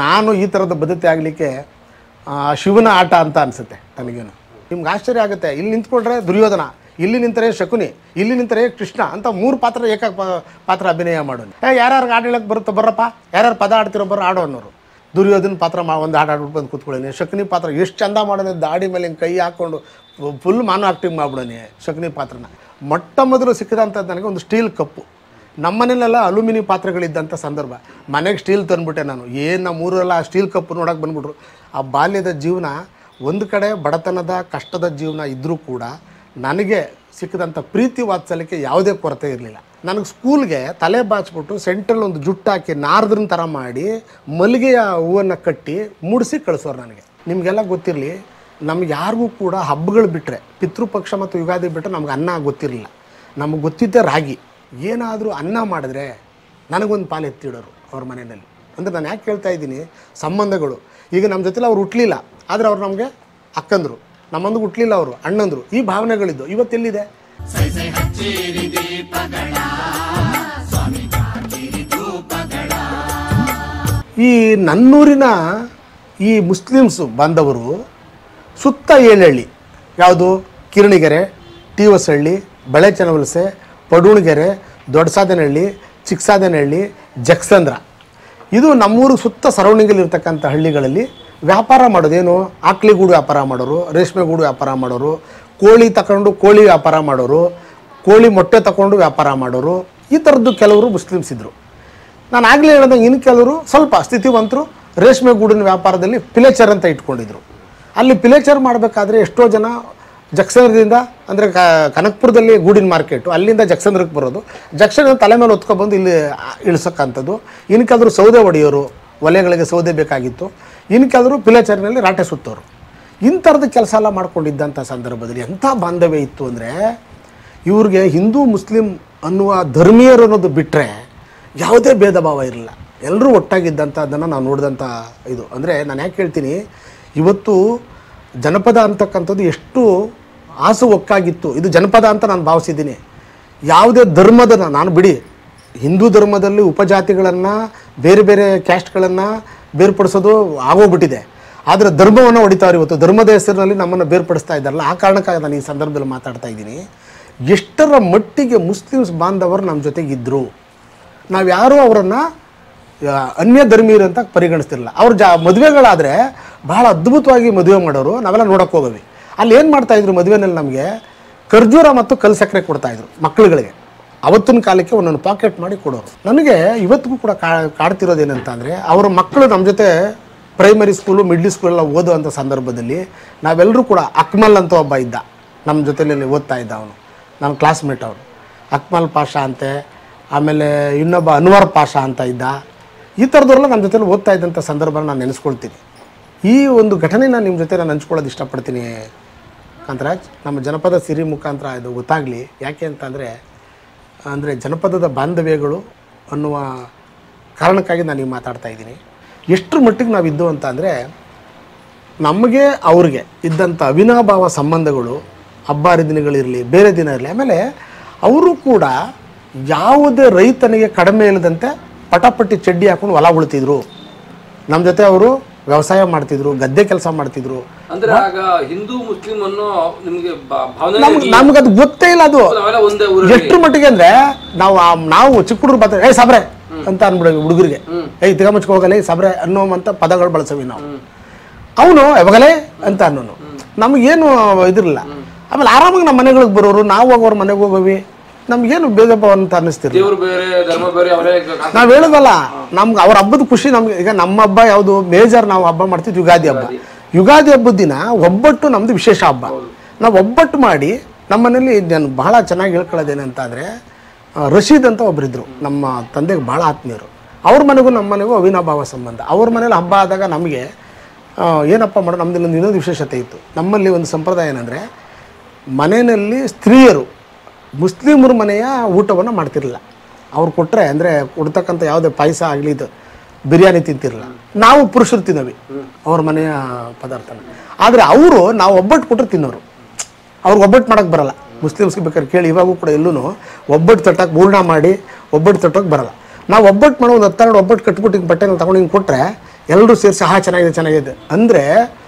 ನಾನು ಈ ಥರದ ಬದ್ಧತೆ ಆಗಲಿಕ್ಕೆ ಶಿವನ ಆಟ ಅಂತ ಅನಿಸುತ್ತೆ ನನಗೇನು. ನಿಮ್ಗೆ ಆಶ್ಚರ್ಯ ಆಗುತ್ತೆ, ಇಲ್ಲಿ ನಿಂತ್ಕೊಂಡ್ರೆ ದುರ್ಯೋಧನ, ಇಲ್ಲಿ ನಿಂತರೆ ಶಕುನಿ, ಇಲ್ಲಿ ನಿಂತರೆ ಕೃಷ್ಣ ಅಂತ 3 ಪಾತ್ರ ಪಾತ್ರ ಅಭಿನಯ ಮಾಡೋನು. ಯಾರ್ಯಾರು ಹಾಡು ಹೇಳಕ್ಕೆ ಬರುತ್ತೋ ಬರ್ರಪ್ಪ, ಯಾರ್ಯಾರು ಪದ ಆಡ್ತಿರೋ ಬರ್ರ ಆಡೋ ಅನ್ನೋರು. ದುರ್ಯೋಧನ ಪಾತ್ರ ಒಂದು ಹಾಡು ಆಡ್ಬಿಟ್ಟು ಬಂದು ಕೂತ್ಕೊಳ್ಳೇನೆ. ಶಕುನಿ ಪಾತ್ರ ಎಷ್ಟು ಚಂದ ಮಾಡೋಣ, ದಾಡಿ ಮೇಲೆ ಹಿಂಗೆ ಕೈ ಹಾಕ್ಕೊಂಡು ಫುಲ್ ಮಾನು ಆಕ್ಟಿಂಗ್ ಮಾಡ್ಬಿಡೋನೆ ಶಕುನಿ ಪಾತ್ರನ. ಮೊಟ್ಟ ಮೊದಲು ಸಿಕ್ಕಿದಂಥದ್ದು ನನಗೆ ಒಂದು ಸ್ಟೀಲ್ ಕಪ್ಪು. ನಮ್ಮನೇಲೆಲ್ಲ ಅಲ್ಯೂಮಿನಿಯಂ ಪಾತ್ರೆಗಳಿದ್ದಂಥ ಸಂದರ್ಭ, ಮನೆಗೆ ಸ್ಟೀಲ್ ತಂದುಬಿಟ್ಟೆ ನಾನು. ಏನು ನಮ್ಮೂರೆಲ್ಲ ಸ್ಟೀಲ್ ಕಪ್ಪು ನೋಡೋಕೆ ಬಂದ್ಬಿಟ್ರು. ಆ ಬಾಲ್ಯದ ಜೀವನ ಒಂದು ಕಡೆ ಬಡತನದ ಕಷ್ಟದ ಜೀವನ ಇದ್ದರೂ ಕೂಡ ನನಗೆ ಸಿಕ್ಕಿದಂಥ ಪ್ರೀತಿ ವಾತ್ಸಲ್ಯಕ್ಕೆ ಯಾವುದೇ ಕೊರತೆ ಇರಲಿಲ್ಲ. ನನಗೆ ಸ್ಕೂಲ್ಗೆ ತಲೆ ಬಾಚ್ಬಿಟ್ಟು ಸೆಂಟ್ರಲ್ಲಿ ಒಂದು ಜುಟ್ಟು ಹಾಕಿ ನಾರದ್ರನ್ನ ಥರ ಮಾಡಿ ಮಲ್ಲಿಗೆಯ ಹೂವನ್ನು ಕಟ್ಟಿ ಮುಡಿಸಿ ಕಳಿಸೋರು ನನಗೆ. ನಿಮಗೆಲ್ಲ ಗೊತ್ತಿರಲಿ, ನಮ್ಗೆ ಯಾರಿಗೂ ಕೂಡ ಹಬ್ಬಗಳು ಬಿಟ್ಟರೆ, ಪಿತೃಪಕ್ಷ ಮತ್ತು ಯುಗಾದಿ ಬಿಟ್ಟರೆ ನಮ್ಗೆ ಅನ್ನ ಗೊತ್ತಿರಲಿಲ್ಲ. ನಮಗೆ ಗೊತ್ತಿದ್ದೆ ರಾಗಿ. ಏನಾದರೂ ಅನ್ನ ಮಾಡಿದ್ರೆ ನನಗೊಂದು ಪಾಲು ಎತ್ತಿಡೋರು ಅವ್ರ ಮನೆಯಲ್ಲಿ. ಅಂದರೆ ನಾನು ಯಾಕೆ ಕೇಳ್ತಾ ಇದ್ದೀನಿ, ಸಂಬಂಧಗಳು. ಈಗ ನಮ್ಮ ಜೊತೆಲಿ ಅವ್ರು ಹುಟ್ಟಲಿಲ್ಲ, ಆದರೆ ಅವ್ರು ನಮಗೆ ಅಕ್ಕಂದರು, ನಮ್ಮಂದು ಹುಟ್ಟಲಿಲ್ಲ ಅವರು ಅಣ್ಣಂದರು. ಈ ಭಾವನೆಗಳಿದ್ದು ಇವತ್ತೆಲ್ಲಿದೆ? ಈ ನನ್ನೂರಿನ ಈ ಮುಸ್ಲಿಮ್ಸು ಬಾಂಧವರು ಸುತ್ತ 7 ಹಳ್ಳಿ, ಯಾವುದು ಕಿರಣಿಗೆರೆ, ಟಿ ಹೊಸಹಳ್ಳಿ, ಬಳೆಚನವಲಸೆ, ಪಡೂಣಗೆರೆ, ದೊಡ್ಡಸಾದನಹಳ್ಳಿ, ಚಿಕ್ಕಸಾದನಹಳ್ಳಿ, ಜಕ್ಸಂದ್ರ, ಇದು ನಮ್ಮೂರು ಸುತ್ತ ಸರೌಂಡಿಂಗಲ್ಲಿ ಇರ್ತಕ್ಕಂಥ ಹಳ್ಳಿಗಳಲ್ಲಿ ವ್ಯಾಪಾರ ಮಾಡೋದೇನು, ಆಕ್ಳಿಗೂಡು ವ್ಯಾಪಾರ ಮಾಡೋರು, ರೇಷ್ಮೆಗೂಡು ವ್ಯಾಪಾರ ಮಾಡೋರು, ಕೋಳಿ ತಗೊಂಡು ಕೋಳಿ ವ್ಯಾಪಾರ ಮಾಡೋರು, ಕೋಳಿ ಮೊಟ್ಟೆ ತಗೊಂಡು ವ್ಯಾಪಾರ ಮಾಡೋರು, ಈ ಥರದ್ದು ಕೆಲವರು ಮುಸ್ಲಿಮ್ಸ್ ಇದ್ದರು. ನಾನು ಆಗಲೇ ಹೇಳಿದಂಗೆ ಇನ್ನು ಕೆಲವರು ಸ್ವಲ್ಪ ಸ್ಥಿತಿವಂತರು ರೇಷ್ಮೆ ಗೂಡಿನ ವ್ಯಾಪಾರದಲ್ಲಿ ಪಿಲೇಚರ್ ಅಂತ ಇಟ್ಕೊಂಡಿದ್ರು. ಅಲ್ಲಿ ಪಿಲೇಚರ್ ಮಾಡಬೇಕಾದ್ರೆ ಎಷ್ಟೋ ಜನ ಜಕ್ಸಂದ್ರದಿಂದ, ಅಂದರೆ ಕನಕಪುರದಲ್ಲಿ ಗೂಡಿನ ಮಾರ್ಕೆಟು, ಅಲ್ಲಿಂದ ಜಕ್ಸಂದ್ರಕ್ಕೆ ಬರೋದು, ಜಕ್ಸಂದ್ರ ತಲೆ ಮೇಲೆ ಹೊತ್ಕೊಬಂದು ಇಲ್ಲಿ ಇಳಿಸೋಕ್ಕಂಥದ್ದು. ಇನ್ನು ಕೆಲವರು ಸೌದೆ ಹೊಡೆಯೋರು, ಒಲೆಗಳಿಗೆ ಸೌದೆ ಬೇಕಾಗಿತ್ತು. ಇನ್ನು ಕೆಲವರು ಪಿಲೇಚರ್ನಲ್ಲಿ ರಾಟೆ ಸುತ್ತೋರು. ಇಂಥರದ್ದು ಕೆಲಸ ಎಲ್ಲ ಮಾಡ್ಕೊಂಡಿದ್ದಂಥ ಸಂದರ್ಭದಲ್ಲಿ ಎಂಥ ಬಾಂಧವ್ಯ ಇತ್ತು ಅಂದರೆ, ಇವ್ರಿಗೆ ಹಿಂದೂ ಮುಸ್ಲಿಂ ಅನ್ನುವ ಧರ್ಮೀಯರು ಅನ್ನೋದು ಬಿಟ್ಟರೆ ಯಾವುದೇ ಭೇದ ಭಾವ ಇರಲಿಲ್ಲ. ಎಲ್ಲರೂ ಒಟ್ಟಾಗಿದ್ದಂಥದ್ದನ್ನು ನಾವು ನೋಡಿದಂಥ ಇದು. ಅಂದರೆ ನಾನು ಯಾಕೆ ಹೇಳ್ತೀನಿ, ಇವತ್ತು ಜನಪದ ಅಂತಕ್ಕಂಥದ್ದು ಎಷ್ಟು ಆಸು ಒಕ್ಕಾಗಿತ್ತು. ಇದು ಜನಪದ ಅಂತ ನಾನು ಭಾವಿಸಿದ್ದೀನಿ. ಯಾವುದೇ ಧರ್ಮದ, ನಾನು ಬಿಡಿ ಹಿಂದೂ ಧರ್ಮದಲ್ಲಿ ಉಪಜಾತಿಗಳನ್ನು, ಬೇರೆ ಬೇರೆ ಕ್ಯಾಸ್ಟ್ಗಳನ್ನು ಬೇರ್ಪಡಿಸೋದು ಆಗೋಗ್ಬಿಟ್ಟಿದೆ. ಆದರೆ ಧರ್ಮವನ್ನು ಹೊಡಿತಾವ್ರು ಇವತ್ತು. ಧರ್ಮದ ಹೆಸರಿನಲ್ಲಿ ನಮ್ಮನ್ನು ಬೇರ್ಪಡಿಸ್ತಾ ಇದ್ದಾರಲ್ಲ, ಆ ಕಾರಣಕ್ಕಾಗಿ ನಾನು ಈ ಸಂದರ್ಭದಲ್ಲಿ ಮಾತಾಡ್ತಾ ಇದ್ದೀನಿ. ಎಷ್ಟರ ಮಟ್ಟಿಗೆ ಮುಸ್ಲಿಮ್ಸ್ ಬಾಂಧವರು ನಮ್ಮ ಜೊತೆಗಿದ್ದರು. ನಾವು ಯಾರೂ ಅವರನ್ನು ಅನ್ಯ ಧರ್ಮೀಯರು ಅಂತ ಪರಿಗಣಿಸ್ತಿರಲಿಲ್ಲ. ಅವ್ರ ಮದುವೆಗಳಾದರೆ ಬಹಳ ಅದ್ಭುತವಾಗಿ ಮದುವೆ ಮಾಡೋರು, ನಾವೆಲ್ಲ ನೋಡೋಕೆ ಹೋಗವಿ. ಅಲ್ಲಿ ಏನು ಮಾಡ್ತಾಯಿದ್ರು ಮದುವೆನಲ್ಲಿ, ನಮಗೆ ಖರ್ಜೂರ ಮತ್ತು ಕಲ್ಲು ಸಕ್ಕರೆ ಕೊಡ್ತಾಯಿದ್ರು ಮಕ್ಕಳುಗಳಿಗೆ. ಅವತ್ತಿನ ಕಾಲಕ್ಕೆ ಒಂದೊಂದು ಪಾಕೆಟ್ ಮಾಡಿ ಕೊಡೋರು. ನನಗೆ ಇವತ್ತಿಗೂ ಕೂಡ ಕಾಡ್ತಿರೋದೇನಂತ ಅಂದರೆ, ಅವರ ಮಕ್ಕಳು ನಮ್ಮ ಜೊತೆ ಪ್ರೈಮರಿ ಸ್ಕೂಲು ಮಿಡ್ಲ್ ಸ್ಕೂಲೆಲ್ಲ ಓದುವಂಥ ಸಂದರ್ಭದಲ್ಲಿ ನಾವೆಲ್ಲರೂ ಕೂಡ, ಅಕ್ಮಲ್ ಅಂತ ಒಬ್ಬ ಇದ್ದ ನಮ್ಮ ಜೊತೆಯಲ್ಲಿ ಓದ್ತಾ ಇದ್ದ, ಅವನು ನನ್ನ ಕ್ಲಾಸ್ಮೇಟ್. ಅವನು ಅಕ್ಮಲ್ ಪಾಷಾ ಅಂತೆ, ಆಮೇಲೆ ಇನ್ನೊಬ್ಬ ಅನ್ವರ್ ಪಾಷಾ ಅಂತ ಇದ್ದ. ಈ ಥರದವರೆಲ್ಲ ನಮ್ಮ ಜೊತೆಲಿ ಓದ್ತಾ ಇದ್ದಂಥ ಸಂದರ್ಭನ ನಾನು ನೆನೆಸ್ಕೊಳ್ತೀನಿ. ಈ ಒಂದು ಘಟನೆನ ನಿಮ್ಮ ಜೊತೆ ನಾನು ಹಂಚ್ಕೊಳ್ಳೋದು ಇಷ್ಟಪಡ್ತೀನಿ ಕಾಂತರಾಜ್. ನಮ್ಮ ಜನಪದ ಸಿರಿ ಮುಖಾಂತರ ಇದು ಗೊತ್ತಾಗಲಿ. ಯಾಕೆ ಅಂತಂದರೆ, ಜನಪದದ ಬಾಂಧವ್ಯಗಳು ಅನ್ನುವ ಕಾರಣಕ್ಕಾಗಿ ನಾನು ಈಗ ಮಾತಾಡ್ತಾ ಇದ್ದೀನಿ. ಎಷ್ಟರ ಮಟ್ಟಿಗೆ ನಾವಿದ್ದು ಅಂತ ಅಂದರೆ, ನಮಗೆ ಅವ್ರಿಗೆ ಇದ್ದಂಥ ಅವಿನಾಭಾವ ಸಂಬಂಧಗಳು, ಹಬ್ಬ ಹರಿದಿನಗಳಿರಲಿ, ಬೇರೆ ದಿನ ಇರಲಿ. ಆಮೇಲೆ ಅವರು ಕೂಡ ಯಾವುದೇ ರೈತನಿಗೆ ಕಡಿಮೆ ಇಲ್ಲದಂತೆ ಪಟಾಪಟ್ಟಿ ಚಡ್ಡಿ ಹಾಕೊಂಡು ಹೊಲ ಉಳ್ತಿದ್ರು. ನಮ್ಮ ಜೊತೆ ಅವರು ವ್ಯವಸಾಯ ಮಾಡ್ತಿದ್ರು, ಗದ್ದೆ ಕೆಲಸ ಮಾಡ್ತಿದ್ರು. ಅಂದ್ರೆ ಆಗ ಹಿಂದೂ ಮುಸ್ಲಿಂ ಅನ್ನೋ ನಿಮಗೆ ನಮ್ಗದು ಗೊತ್ತೇ ಇಲ್ಲ. ಅದು ಎಷ್ಟರ ಮಟ್ಟಿಗೆ ಅಂದರೆ, ನಾವು ಚಿಕ್ಕ ಹುಡುಗರು ಬರ್ತಾರೆ, ಏಯ್ ಸಾಬ್ರೆ ಅಂತ ಅಂದ್ಬಿಡೋದು ಹುಡುಗರಿಗೆ. ಏಯ್ ತಿಗ ಮುಚ್ಕೊ ಹೋಗಲೇ ಸಾಬ್ರೆ ಅನ್ನೋವಂಥ ಪದಗಳು ಬಳಸವಿ ನಾವು. ಅವನು ಯಾವಾಗಲೇ ಅಂತ ಅನ್ನೋನು. ನಮಗೇನು ಇದಿರಲಿಲ್ಲ. ಆಮೇಲೆ ಆರಾಮಾಗಿ ನಮ್ಮ ಮನೆಗಳಿಗೆ ಬರೋರು, ನಾವು ಅವ್ರ ಮನೆಗೆ ಹೋಗೋವಿ. ನಮ್ಗೇನು ಭೇದ ಭಾವ ಅಂತ ಅನ್ನಿಸ್ತಿರ್ಲಿ. ನಾವು ಹೇಳೋದಲ್ಲ, ನಮ್ಗೆ ಅವ್ರ ಹಬ್ಬದ ಖುಷಿ ನಮ್ಗೆ. ಈಗ ನಮ್ಮ ಹಬ್ಬ ಯಾವುದು ಮೇಜರ್, ನಾವು ಹಬ್ಬ ಮಾಡ್ತಿದ್ವಿ ಯುಗಾದಿ ಹಬ್ಬ. ಯುಗಾದಿ ಹಬ್ಬದ ದಿನ ಒಬ್ಬಟ್ಟು ನಮ್ಮದು ವಿಶೇಷ ಹಬ್ಬ. ನಾವು ಒಬ್ಬಟ್ಟು ಮಾಡಿ ನಮ್ಮ ಮನೇಲಿ, ನಾನು ಭಾಳ ಚೆನ್ನಾಗಿ ಹೇಳ್ಕೊಳ್ಳೋದೇನಂತ ಅಂದರೆ, ರಶೀದ್ ಅಂತ ಒಬ್ಬರಿದ್ದರು, ನಮ್ಮ ತಂದೆಗೆ ಭಾಳ ಆತ್ಮೀಯರು. ಅವ್ರ ಮನೆಗೂ ನಮ್ಮ ಮನೆಗೂ ಅವಿನಾಭಾವ ಸಂಬಂಧ. ಅವ್ರ ಮನೇಲಿ ಹಬ್ಬ ಆದಾಗ ನಮಗೆ ಏನಪ್ಪ ಮಾಡೋ, ನಮ್ಮದು ಇನ್ನೊಂದು ವಿಶೇಷತೆ ಇತ್ತು. ನಮ್ಮಲ್ಲಿ ಒಂದು ಸಂಪ್ರದಾಯ ಏನಂದರೆ, ಮನೆಯಲ್ಲಿ ಸ್ತ್ರೀಯರು ಮುಸ್ಲಿಮರ ಮನೆಯ ಊಟವನ್ನು ಮಾಡ್ತಿರಲಿಲ್ಲ. ಅವ್ರು ಕೊಟ್ಟರೆ, ಅಂದರೆ ಕೊಡ್ತಕ್ಕಂಥ ಯಾವುದೇ ಪಾಯಸ ಆಗಲಿ, ಇದು ಬಿರಿಯಾನಿ ತಿಂತಿರಲಿಲ್ಲ. ನಾವು ಪುರುಷರು ತಿನ್ನೋವಿ ಅವ್ರ ಮನೆಯ ಪದಾರ್ಥನ. ಆದರೆ ಅವರು, ನಾವು ಒಬ್ಬಟ್ಟು ಕೊಟ್ಟರೆ ತಿನ್ನೋರು. ಅವ್ರಿಗೆ ಒಬ್ಬಟ್ಟು ಮಾಡೋಕ್ಕೆ ಬರೋಲ್ಲ. ಮುಸ್ಲಿಮ್ಸ್ಗೆ ಬೇಕಾದ್ರೆ ಕೇಳಿ, ಇವಾಗೂ ಕೂಡ ಎಲ್ಲೂ ಒಬ್ಬಟ್ಟು ತಟ್ಟಕ್ಕೆ ಹೂರ್ಣ ಮಾಡಿ ಒಬ್ಬಟ್ಟು ತಟ್ಟೋಕೆ ಬರೋಲ್ಲ. ನಾವು ಒಬ್ಬಟ್ಟು ಮಾಡೋ ಒಂದು 10 ಒಬ್ಬಟ್ಟು ಕಟ್ಬಿಟ್ಟು ಹಿಂಗೆ ಬಟ್ಟೆನ ತೊಗೊಂಡು ಹಿಂಗೆ ಕೊಟ್ಟರೆ ಎಲ್ಲರೂ ಸೇರಿಸಿ ಚೆನ್ನಾಗಿದೆ ಅಂದರೆ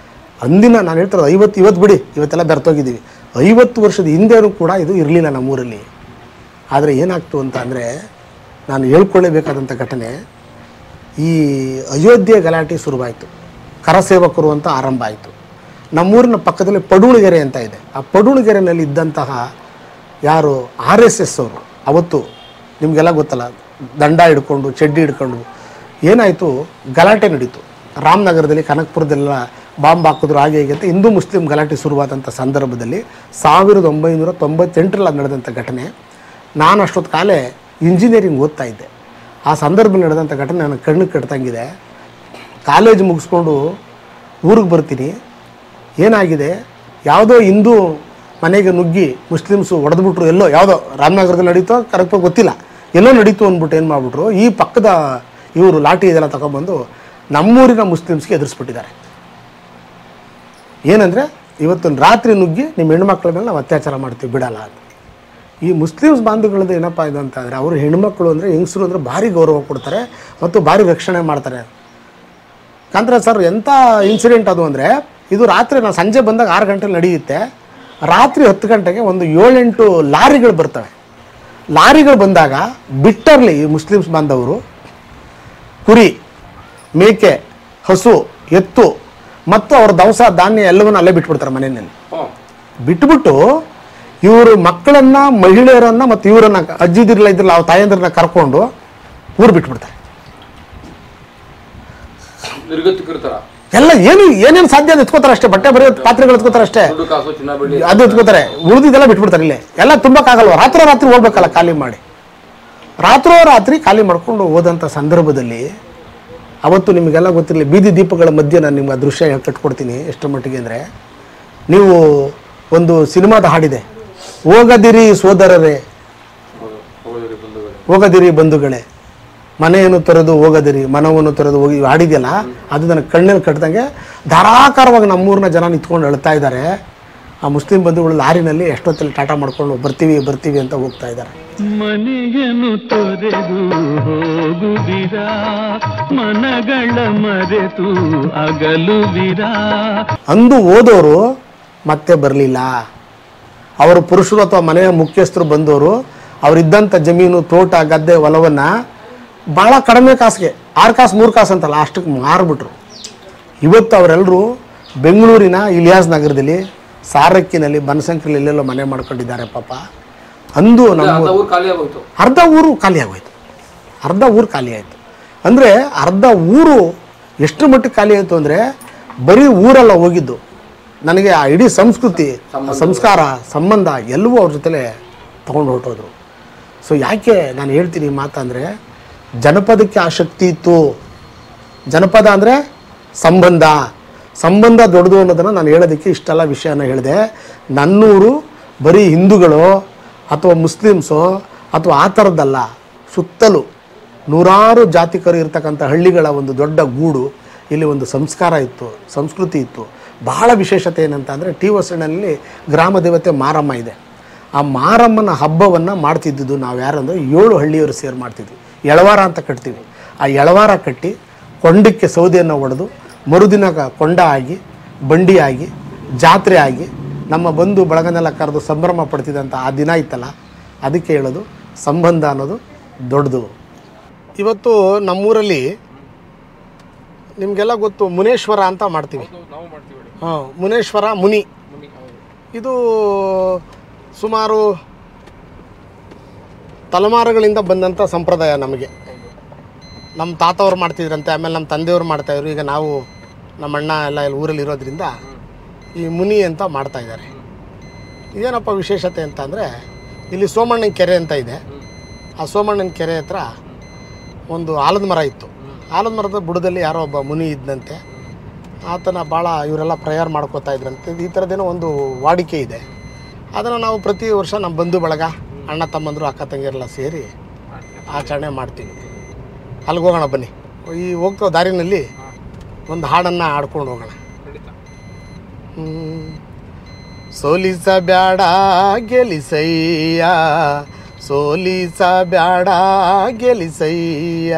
ಅಂದಿನ ನಾನು ಹೇಳ್ತಿರೋದು ಇವತ್ತು ಬಿಡಿ, ಇವತ್ತೆಲ್ಲ ಬೆರ್ತೋಗಿದ್ದೀವಿ. 50 ವರ್ಷದ ಹಿಂದೆನೂ ಕೂಡ ಇದು ಇರಲಿಲ್ಲ ನಮ್ಮೂರಲ್ಲಿ. ಆದರೆ ಏನಾಗ್ತು ಅಂತ ಅಂದರೆ, ನಾನು ಹೇಳ್ಕೊಳ್ಳೇಬೇಕಾದಂಥ ಘಟನೆ, ಈ ಅಯೋಧ್ಯೆ ಗಲಾಟೆ ಶುರುವಾಯಿತು. ಕರಸೇವಕರು ಅಂತ ಆರಂಭ ಆಯಿತು. ನಮ್ಮೂರಿನ ಪಕ್ಕದಲ್ಲಿ ಪಡುವಣಗೆರೆ ಅಂತ ಇದೆ. ಆ ಪಡುವಣಗೆರೆಯಲ್ಲಿ ಇದ್ದಂತಹ ಯಾರು RSS ಅವರು, ಅವತ್ತು ನಿಮಗೆಲ್ಲ ಗೊತ್ತಲ್ಲ, ದಂಡ ಹಿಡ್ಕೊಂಡು ಚಡ್ಡಿ ಹಿಡ್ಕೊಂಡು ಏನಾಯಿತು, ಗಲಾಟೆ ನಡೀತು. ರಾಮನಗರದಲ್ಲಿ, ಕನಕಪುರದೆಲ್ಲ ಬಾಂಬ್ ಹಾಕಿದ್ರು, ಹಾಗೆ ಹೀಗೆ ಅಂತ ಹಿಂದೂ ಮುಸ್ಲಿಂ ಗಲಾಟೆ ಶುರುವಾದಂಥ ಸಂದರ್ಭದಲ್ಲಿ 1998ರಲ್ಲಿ ನಡೆದಂಥ ಘಟನೆ. ನಾನು ಅಷ್ಟೊತ್ತು ಕಾಲೇ ಇಂಜಿನಿಯರಿಂಗ್ ಓದ್ತಾ ಇದ್ದೆ. ಆ ಸಂದರ್ಭದಲ್ಲಿ ನಡೆದಂಥ ಘಟನೆ ನನ್ನ ಕಣ್ಣು ಕಟ್ತಂಗಿದೆ. ಕಾಲೇಜ್ ಮುಗಿಸ್ಕೊಂಡು ಊರಿಗೆ ಬರ್ತೀನಿ, ಏನಾಗಿದೆ, ಯಾವುದೋ ಹಿಂದೂ ಮನೆಗೆ ನುಗ್ಗಿ ಮುಸ್ಲಿಮ್ಸು ಹೊಡೆದ್ಬಿಟ್ರು. ಎಲ್ಲೋ ಯಾವುದೋ ರಾಮನಗರದಲ್ಲಿ ನಡೀತೋ ಕರೆಕ್ಟಾಗಿ ಗೊತ್ತಿಲ್ಲ, ಎಲ್ಲೋ ನಡೀತು ಅಂದ್ಬಿಟ್ಟು ಏನು ಮಾಡಿಬಿಟ್ರು, ಈ ಪಕ್ಕದ ಇವರು ಲಾಠಿ ಇದೆಲ್ಲ ತಗೊಂಡ್ಬಂದು ನಮ್ಮೂರಿನ ಮುಸ್ಲಿಮ್ಸ್ಗೆ ಎದುರಿಸ್ಬಿಟ್ಟಿದ್ದಾರೆ. ಏನಂದರೆ, ಇವತ್ತು ರಾತ್ರಿ ನುಗ್ಗಿ ನಿಮ್ಮ ಹೆಣ್ಮಕ್ಳ ಮೇಲೆ ನಾವು ಅತ್ಯಾಚಾರ ಮಾಡ್ತೀವಿ, ಬಿಡಲ್ಲ ಅಂತ. ಈ ಮುಸ್ಲಿಮ್ಸ್ ಬಾಂಧವಗಳದ್ದು ಏನಪ್ಪ ಇದು ಅಂತಂದರೆ, ಅವರು ಹೆಣ್ಮಕ್ಳು ಅಂದರೆ, ಹೆಂಗಸರು ಅಂದರೆ ಭಾರಿ ಗೌರವ ಕೊಡ್ತಾರೆ ಮತ್ತು ಭಾರಿ ರಕ್ಷಣೆ ಮಾಡ್ತಾರೆ. ಕಾಂತರ ಸರ್, ಎಂಥ ಇನ್ಸಿಡೆಂಟ್ ಅದು ಅಂದರೆ, ಇದು ರಾತ್ರಿ ನಾವು ಸಂಜೆ ಬಂದಾಗ 6 ಗಂಟೆಲಿ ನಡೆಯುತ್ತೆ. ರಾತ್ರಿ 10 ಗಂಟೆಗೆ ಒಂದು 7-8 ಲಾರಿಗಳು ಬರ್ತವೆ. ಲಾರಿಗಳು ಬಂದಾಗ ಬಿಟ್ಟರ್ಲಿ ಈ ಮುಸ್ಲಿಮ್ಸ್ ಬಾಂಧವರು ಕುರಿ, ಮೇಕೆ, ಹಸು, ಎತ್ತು ಮತ್ತು ಅವ್ರ ದವಸ ಧಾನ್ಯ ಎಲ್ಲವನ್ನೂ ಅಲ್ಲೇ ಬಿಟ್ಬಿಡ್ತಾರೆ ಮನೆಯಲ್ಲಿ. ಬಿಟ್ಬಿಟ್ಟು ಇವರು ಮಕ್ಕಳನ್ನು, ಮಹಿಳೆಯರನ್ನು ಮತ್ತು ಇವರನ್ನು, ಅಜ್ಜಿದಿರಲ್ಲ ಇದ್ರಲ್ಲ ಅವ್ರ ತಾಯಂದ್ರನ್ನ ಕರ್ಕೊಂಡು ಊರು ಬಿಟ್ಬಿಡ್ತಾರೆ. ಎಲ್ಲ ಏನೇನು ಸಾಧ್ಯ ಅದು ಎತ್ಕೋತಾರೆ ಅಷ್ಟೇ. ಬಟ್ಟೆ ಬರೀ ಪಾತ್ರೆಗಳು ಎತ್ಕೋತಾರೆ ಅಷ್ಟೇ, ಅದು ಎತ್ಕೋತಾರೆ. ಉಳಿದಿದ್ದೆಲ್ಲ ಬಿಟ್ಬಿಡ್ತಾರೆ. ಇಲ್ಲೇ ಎಲ್ಲ ತುಂಬಕ್ಕಾಗಲ್ವ, ರಾತ್ರಿ ಹೋಗ್ಬೇಕಲ್ಲ, ಖಾಲಿ ಮಾಡಿ. ರಾತ್ರಿ ಖಾಲಿ ಮಾಡ್ಕೊಂಡು ಹೋದಂಥ ಸಂದರ್ಭದಲ್ಲಿ ಅವತ್ತು ನಿಮಗೆಲ್ಲ ಗೊತ್ತಿರಲಿ, ಬೀದಿ ದೀಪಗಳ ಮಧ್ಯೆ ನಾನು ನಿಮ್ಗೆ ಆ ದೃಶ್ಯ ಕಟ್ಕೊಡ್ತೀನಿ ಎಷ್ಟು ಮಟ್ಟಿಗೆ ಅಂದರೆ, ನೀವು ಒಂದು ಸಿನಿಮಾದ ಹಾಡಿದೆ, ಹೋಗದಿರಿ ಸೋದರರೇ, ಹೋಗದಿರಿ ಬಂಧುಗಳೇ, ಮನೆಯನ್ನು ತೊರೆದು ಹೋಗದಿರಿ, ಮನವನ್ನು ತೊರೆದು ಹೋಗಿ, ಹಾಡಿದೆಯಲ್ಲ, ಅದು ನನಗೆ ಕಣ್ಣಲ್ಲಿ ಕಟ್ಟಿದಂಗೆ ಧಾರಾಕಾರವಾಗಿ ನಮ್ಮೂರಿನ ಜನ ನಿಂತ್ಕೊಂಡು ಅಳ್ತಾ ಇದ್ದಾರೆ. ಆ ಮುಸ್ಲಿಂ ಬಂಧುಗಳು ಲಾರಿನಲ್ಲಿ ಎಷ್ಟೊತ್ತಲ್ಲಿ ಟಾಟಾ ಮಾಡ್ಕೊಂಡು ಬರ್ತೀವಿ ಅಂತ ಹೋಗ್ತಾ ಇದ್ದಾರೆ. ಮನೆಯನ್ನು ತೊರೆದು ಹೋಗುವಿರಾ, ಮನಗಳ ಮರೆತು ಅಗಲುವಿರಾ. ಅಂದು ಹೋದವರು ಮತ್ತೆ ಬರಲಿಲ್ಲ. ಅವರು ಪುರುಷರು ಅಥವಾ ಮನೆಯ ಮುಖ್ಯಸ್ಥರು ಬಂದವರು ಅವರಿದ್ದಂಥ ಜಮೀನು, ತೋಟ, ಗದ್ದೆ, ಹೊಲವನ್ನು ಭಾಳ ಕಡಿಮೆ ಕಾಸಿಗೆ, 6 ಕಾಸು 3 ಕಾಸು ಅಂತಲ್ಲ, ಅಷ್ಟಕ್ಕೆ ಮಾರಿಬಿಟ್ರು. ಇವತ್ತು ಅವರೆಲ್ಲರೂ ಬೆಂಗಳೂರಿನ ಇಲಿಯಾಸ್ ನಗರದಲ್ಲಿ, ಸಾರಕ್ಕಿನಲ್ಲಿ, ಬನಶಂಕರಿಯಲ್ಲಿ ಎಲ್ಲೆಲ್ಲೋ ಮನೆ ಮಾಡ್ಕೊಂಡಿದ್ದಾರೆ ಪಾಪ. ಅಂದು ನಮ್ಮ ಅರ್ಧ ಊರು ಖಾಲಿ ಆಯಿತು. ಅಂದರೆ ಅರ್ಧ ಊರು ಎಷ್ಟು ಮಟ್ಟಿಗೆ ಖಾಲಿ ಆಯಿತು ಅಂದರೆ, ಬರೀ ಊರೆಲ್ಲ ಹೋಗಿದ್ದು, ನನಗೆ ಆ ಇಡೀ ಸಂಸ್ಕೃತಿ, ಸಂಸ್ಕಾರ, ಸಂಬಂಧ ಎಲ್ಲವೂ ಅವ್ರ ಜೊತೆಲೇ ತೊಗೊಂಡು ಹೊರಟೋದ್ರು. ಸೊ ಯಾಕೆ ನಾನು ಹೇಳ್ತೀನಿ ಈ ಮಾತಂದರೆ, ಜನಪದಕ್ಕೆ ಆ ಶಕ್ತಿ ಇತ್ತು. ಜನಪದ ಅಂದರೆ ಸಂಬಂಧ ದೊಡ್ಡದು ಅನ್ನೋದನ್ನು ನಾನು ಹೇಳೋದಕ್ಕೆ ಇಷ್ಟೆಲ್ಲ ವಿಷಯನ ಹೇಳಿದೆ. ನನ್ನೂರು ಬರೀ ಹಿಂದೂಗಳು ಅಥವಾ ಮುಸ್ಲಿಮ್ಸೋ ಅಥವಾ ಆ ಥರದ್ದಲ್ಲ, ಸುತ್ತಲೂ ನೂರಾರು ಜಾತಿಕರು ಇರ್ತಕ್ಕಂಥ ಹಳ್ಳಿಗಳ ಒಂದು ದೊಡ್ಡ ಗೂಡು. ಇಲ್ಲಿ ಒಂದು ಸಂಸ್ಕಾರ ಇತ್ತು, ಸಂಸ್ಕೃತಿ ಇತ್ತು. ಬಹಳ ವಿಶೇಷತೆ ಏನಂತ ಅಂದರೆ, ಟಿ ಹೊಸಳ್ಳಿನಲ್ಲಿ ಗ್ರಾಮ ದೇವತೆ ಮಾರಮ್ಮ ಇದೆ. ಆ ಮಾರಮ್ಮನ ಹಬ್ಬವನ್ನು ಮಾಡ್ತಿದ್ದಿದ್ದು ನಾವು ಯಾರಂದರೆ 7 ಹಳ್ಳಿಯವರು ಸೇರಿ ಮಾಡ್ತಿದ್ವಿ. ಎಳವಾರ ಅಂತ ಕಟ್ತೀವಿ. ಆ ಎಳವಾರ ಕಟ್ಟಿ ಕೊಂಡಕ್ಕೆ ಸೌದೆಯನ್ನು ಹೊಡೆದು ಮರುದಿನ ಕೊಂಡ ಆಗಿ, ಬಂಡಿ ಆಗಿ, ಜಾತ್ರೆ ಆಗಿ, ನಮ್ಮ ಬಂಧು ಬಳಗನೆಲ್ಲ ಕರೆದು ಸಂಭ್ರಮ ಪಡ್ತಿದ್ದಂಥ ಆ ದಿನ ಇತ್ತಲ್ಲ, ಅದಕ್ಕೆ ಹೇಳೋದು ಸಂಬಂಧ ಅನ್ನೋದು ದೊಡ್ಡದು. ಇವತ್ತು ನಮ್ಮೂರಲ್ಲಿ ನಿಮಗೆಲ್ಲ ಗೊತ್ತು, ಮುನೇಶ್ವರ ಅಂತ ಮಾಡ್ತೀವಿ. ಮುನೇಶ್ವರ ಮುನಿ, ಇದು ಸುಮಾರು ತಲೆಮಾರುಗಳಿಂದ ಬಂದಂಥ ಸಂಪ್ರದಾಯ. ನಮಗೆ ನಮ್ಮ ತಾತವ್ರು ಮಾಡ್ತಿದ್ರಂತೆ, ಆಮೇಲೆ ನಮ್ಮ ತಂದೆಯವರು ಮಾಡ್ತಾಯಿದ್ರು. ಈಗ ನಾವು ನಮ್ಮ ಅಣ್ಣ ಎಲ್ಲ ಇಲ್ಲಿ ಊರಲ್ಲಿ ಇರೋದ್ರಿಂದ ಈ ಮುನಿ ಅಂತ ಮಾಡ್ತಾಯಿದ್ದಾರೆ. ಇದೇನಪ್ಪ ವಿಶೇಷತೆ ಅಂತ ಅಂದರೆ, ಇಲ್ಲಿ ಸೋಮಣ್ಣನ ಕೆರೆ ಅಂತ ಇದೆ. ಆ ಸೋಮಣ್ಣನ ಕೆರೆ ಹತ್ರ ಒಂದು ಆಲದ ಮರ ಇತ್ತು. ಆಲದ ಮರದ ಬುಡದಲ್ಲಿ ಯಾರೋ ಒಬ್ಬ ಮುನಿ ಇದ್ದಂತೆ. ಆತನ ಭಾಳ ಇವರೆಲ್ಲ ಪ್ರೇಯರ್ ಮಾಡ್ಕೋತಾ ಇದ್ರಂತೆ. ಈ ಥರದ್ದೇನೋ ಒಂದು ವಾಡಿಕೆ ಇದೆ. ಅದನ್ನು ನಾವು ಪ್ರತಿ ವರ್ಷ ನಮ್ಮ ಬಂಧು ಬಳಗ, ಅಣ್ಣ ತಮ್ಮಂದರು, ಅಕ್ಕ ತಂಗಿಯರೆಲ್ಲ ಸೇರಿ ಆಚರಣೆ ಮಾಡ್ತೀವಿ. ಅಲ್ಲಿಗೆ ಹೋಗೋಣ ಬನ್ನಿ. ಈ ಹೋಗ್ತೋ ದಾರಿನಲ್ಲಿ ಒಂದು ಹಾಡನ್ನು ಹಾಡ್ಕೊಂಡು ಹೋಗೋಣ. ಸೋಲಿಸಬ್ಯಾಡ ಗೆಲಿಸಯ್ಯ, ಸೋಲಿಸಬ್ಯಾಡ ಗೆಲಿಸಯ್ಯ,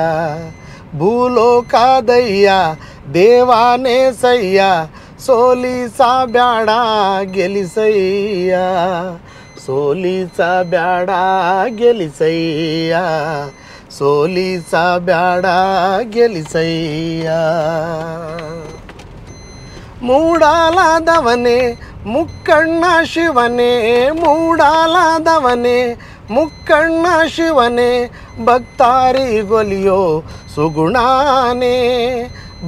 ಭೂಲೋಕದಯ್ಯ ದೇವಾನೇ ಸಯ್ಯ ಸೋಲಿಸಬ್ಯಾಡ ಗೆಲಿಸಯ್ಯ ಸೋಲಿಸಬ್ಯಾಡ ಗೆಲಿಸಯ್ಯ ಸೋಲಿಸಬ್ಯಾಡ ಗೆಲಿಸಯ್ಯ ಮೂಡಾಲದವನೇ ಮುಕ್ಕಣ್ಣ ಶಿವನೇ ಮೂಡಾಲದವನೇ ಮುಕ್ಕಣ್ಣ ಶಿವನೇ ಭಕ್ತಾರಿಗೊಲಿಯೋ ಸುಗುಣಾನೇ